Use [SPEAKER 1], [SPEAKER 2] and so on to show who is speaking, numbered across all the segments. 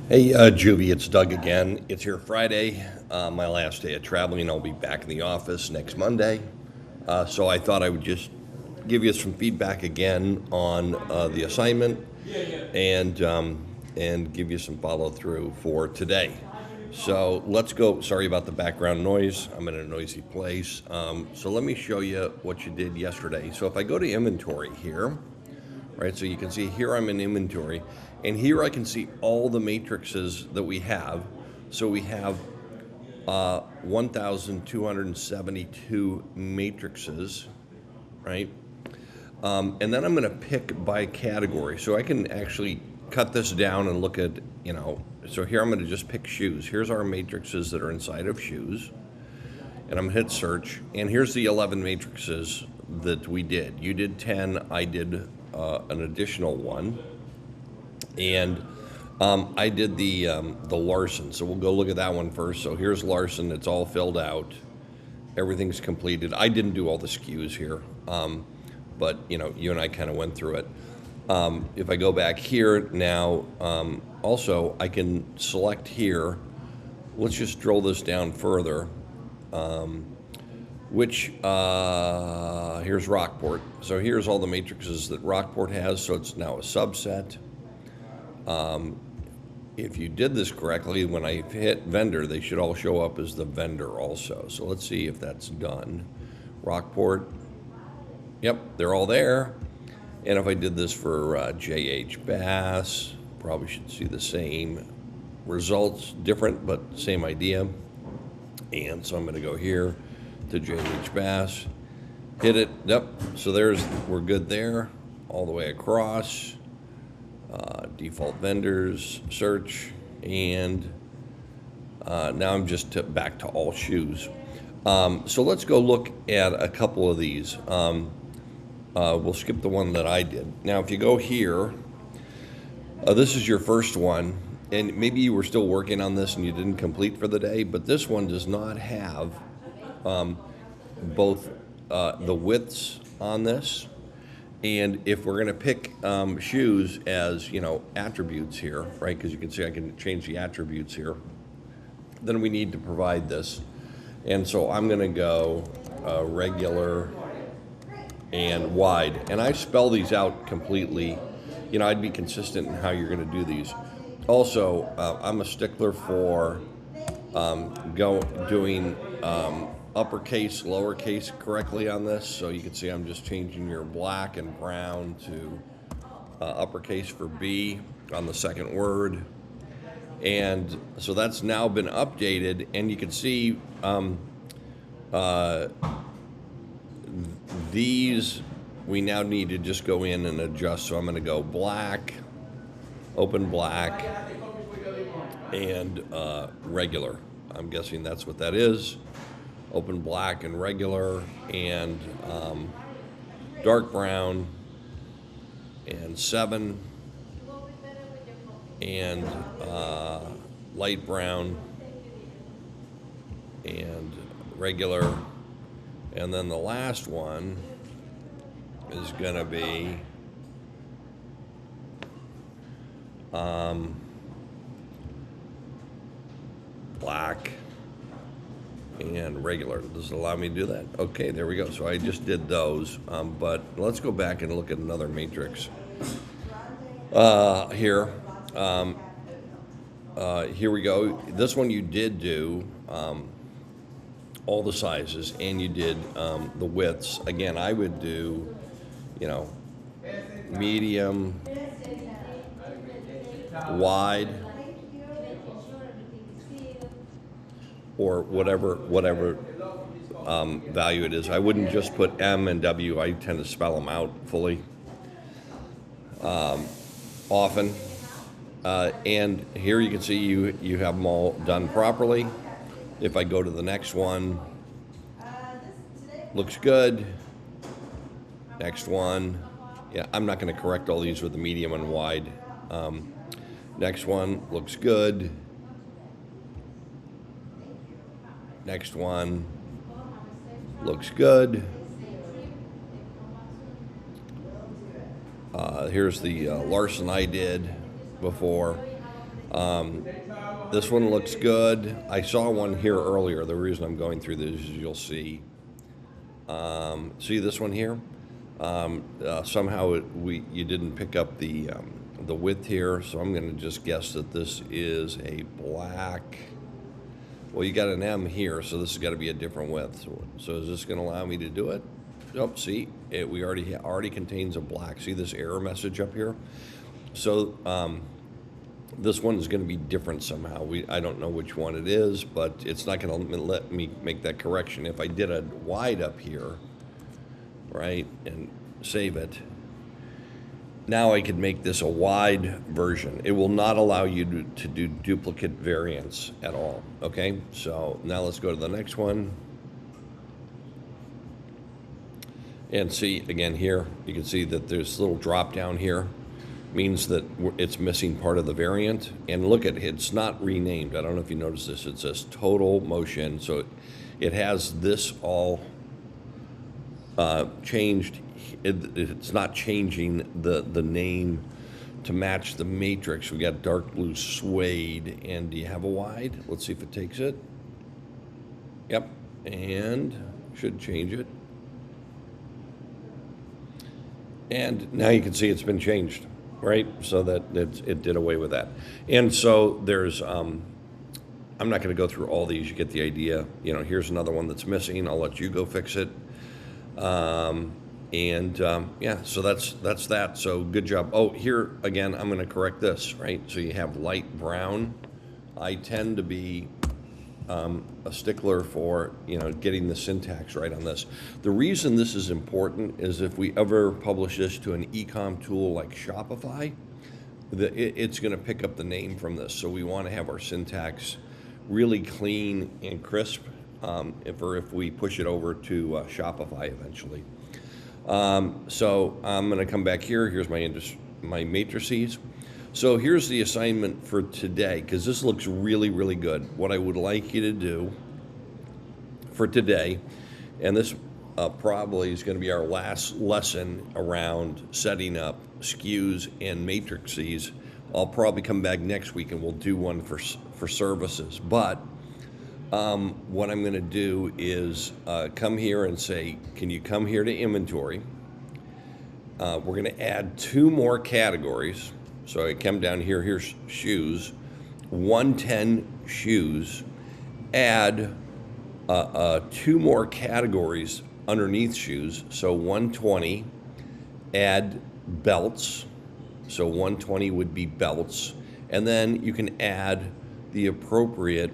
[SPEAKER 1] Hey, Juvy, it's Doug again. It's here Friday, my last day of traveling. I'll be back in the office next Monday. So I thought I would just give you some feedback again on the assignment and give you some follow through for today. So let's go. Sorry about the background noise. I'm in a noisy place. So let me show you what you did yesterday. So if I go to inventory here, right? So you can see here I'm in inventory, and here I can see all the matrices that we have. So we have 1,272 matrices, right? And then I'm going to pick by category. So I can actually cut this down and look at, so here I'm going to just pick shoes. Here's our matrices that are inside of shoes. And I'm going to hit search. And here's the 11 matrices that we did. You did 10, I did an additional one. And I did the Larson. So we'll go look at that one first. So here's Larson. It's all filled out. Everything's completed. I didn't do all the SKUs here. But you and I kind of went through it. If I go back here now, also I can select here. Let's just drill this down further. Here's Rockport. So here's all the matrices that Rockport has. So it's now a subset. If you did this correctly, when I hit vendor, they should all show up as the vendor also. So let's see if that's done. Rockport. Yep, they're all there. And if I did this for JH Bass, probably should see the same results, different, but same idea. And so I'm going to go here to JH Bass, hit it. Yep, so we're good there, all the way across. Default vendors, search, and now I'm just back to all shoes. So let's go look at a couple of these. We'll skip the one that I did. Now, if you go here, this is your first one, and maybe you were still working on this and you didn't complete for the day, but this one does not have both the widths on this. And if we're going to pick shoes as, attributes here, right, because you can see I can change the attributes here, then we need to provide this. And so I'm going to go regular and wide. And I spell these out completely. I'd be consistent in how you're going to do these. Also, I'm a stickler for doing uppercase, lowercase correctly on this. So you can see I'm just changing your black and brown to uppercase for B on the second word. And so that's now been updated, and you can see these we now need to just go in and adjust. So I'm going to go black, open black, and regular. I'm guessing that's what that is. Open black and regular, and dark brown, and 7, and light brown, and regular. And then the last one is going to be black and regular. Does it allow me to do that? Okay, there we go. So I just did those, but let's go back and look at another matrix here. Here we go. This one you did do all the sizes, and you did the widths. Again, I would do, medium, wide, or whatever value it is. I wouldn't just put M and W. I tend to spell them out fully often. And here you can see you have them all done properly. If I go to the next one, looks good. Next one, yeah, I'm not going to correct all these with the medium and wide. Next one looks good. Next one looks good. Here's the Larson I did before. This one looks good. I saw one here earlier. The reason I'm going through this is you'll see. See this one here? Somehow you didn't pick up the width here, so I'm going to just guess that this is a black. Well, you got an M here, so this has got to be a different width. So is this going to allow me to do it? Nope. See, we already contains a black. See this error message up here? So this one is going to be different somehow. I don't know which one it is, but it's not going to let me make that correction. If I did a wide up here, right, and save it, now I could make this a wide version. It will not allow you to do duplicate variants at all, okay? So now let's go to the next one. And see, again here, you can see that there's a little drop down here. Means that it's missing part of the variant. And look at it, it's not renamed. I don't know if you noticed this. It says total motion. So it has this all changed. It's not changing the name to match the matrix. We got dark blue suede. And do you have a wide? Let's see if it takes it. Yep, and should change it. And now you can see it's been changed, right? So that it did away with that. And so there's, I'm not going to go through all these. You get the idea. You know, here's another one that's missing. I'll let you go fix it. Yeah, so that's that. So good job. Oh, here again, I'm going to correct this, right? So you have light brown. I tend to be a stickler for, you know, getting the syntax right on this. The reason this is important is if we ever publish this to an e-com tool like Shopify, it's going to pick up the name from this. So we want to have our syntax really clean and crisp if we push it over to Shopify eventually. So I'm going to come back here. Here's my matrices. So here's the assignment for today, because this looks really, really good. What I would like you to do for today, and this probably is going to be our last lesson around setting up SKUs and matrices. I'll probably come back next week and we'll do one for services. But what I'm going to do is come here and say, can you come here to inventory? We're going to add 2 more categories. So I come down here, here's shoes, 110 shoes, add 2 more categories underneath shoes, so 120, add belts, so 120 would be belts, and then you can add the appropriate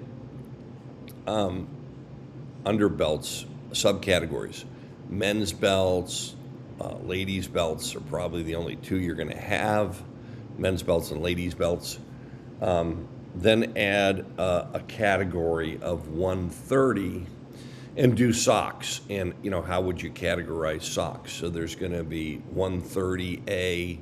[SPEAKER 1] under belts subcategories. Men's belts, ladies' belts are probably the only 2 you're going to have. Men's belts and ladies' belts. Then add a category of 130 and do socks. And, you know, how would you categorize socks? So there's going to be 130A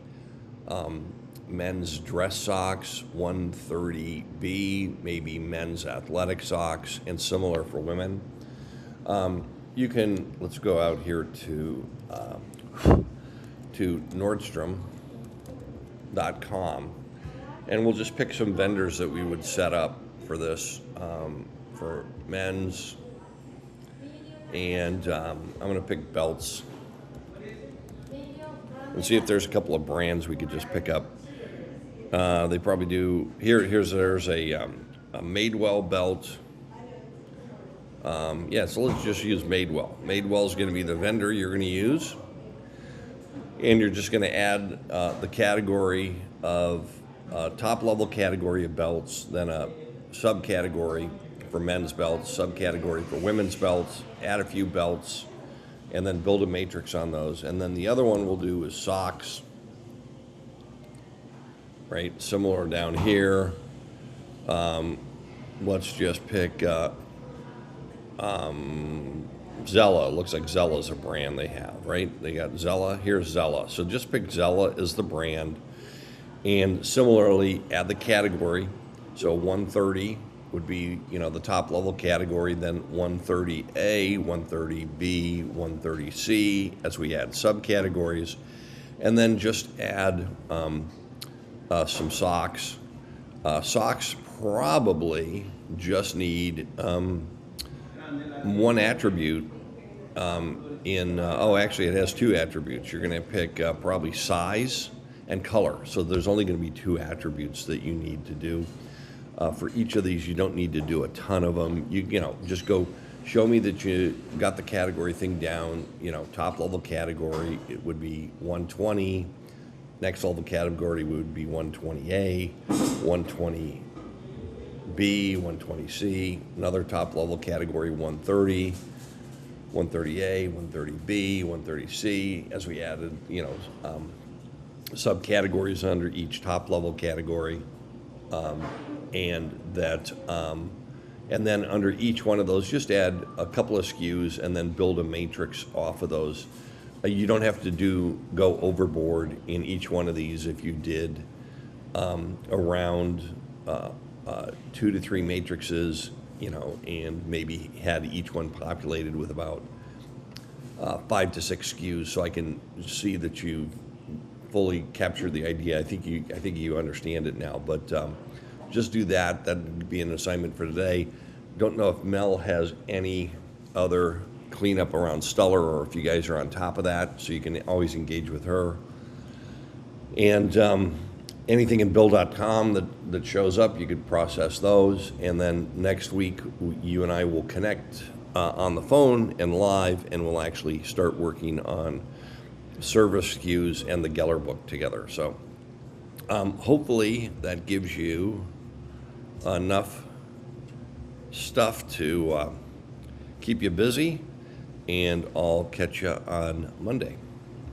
[SPEAKER 1] men's dress socks, 130B maybe men's athletic socks, and similar for women. You can, let's go out here to Nordstrom.com, and we'll just pick some vendors that we would set up for this, for men's, and I'm going to pick belts and see if there's a couple of brands we could just pick up. They probably do. There's a Madewell belt. Yeah, so let's just use Madewell. Madewell is going to be the vendor you're going to use. And you're just going to add the category of top level category of belts, then a subcategory for men's belts, subcategory for women's belts, add a few belts, and then build a matrix on those. And then the other one we'll do is socks, right? Similar down here. Let's just pick Zella. Looks like Zella's a brand they have, right? They got Zella. Here's Zella. So just pick Zella as the brand. And similarly, add the category. So 130 would be, you know, the top level category, then 130A, 130B, 130C, as we add subcategories. And then just add some socks. Socks probably just need one attribute actually it has two attributes. You're going to pick probably size and color. So there's only going to be two attributes that you need to do. For each of these, you don't need to do a ton of them. You know, just go show me that you got the category thing down. You know, top level category, it would be 120. Next level category would be 120A, 120B, 120C. Another top level category, 130. 130A, 130B, 130C, as we added, you know, subcategories under each top level category. And then under each one of those, just add a couple of SKUs and then build a matrix off of those. You don't have to go overboard in each one of these. If you did around 2 to 3 matrices, you know, and maybe had each one populated with about 5 to 6 SKUs, so I can see that you've fully captured the idea. I think you understand it now, but just do that. That would be an assignment for today. Don't know if Mel has any other cleanup around Stellar, or if you guys are on top of that, so you can always engage with her. And anything in Bill.com that shows up, you could process those. And then next week, you and I will connect on the phone and live, and we'll actually start working on service SKUs and the Geller book together. So hopefully that gives you enough stuff to keep you busy, and I'll catch you on Monday.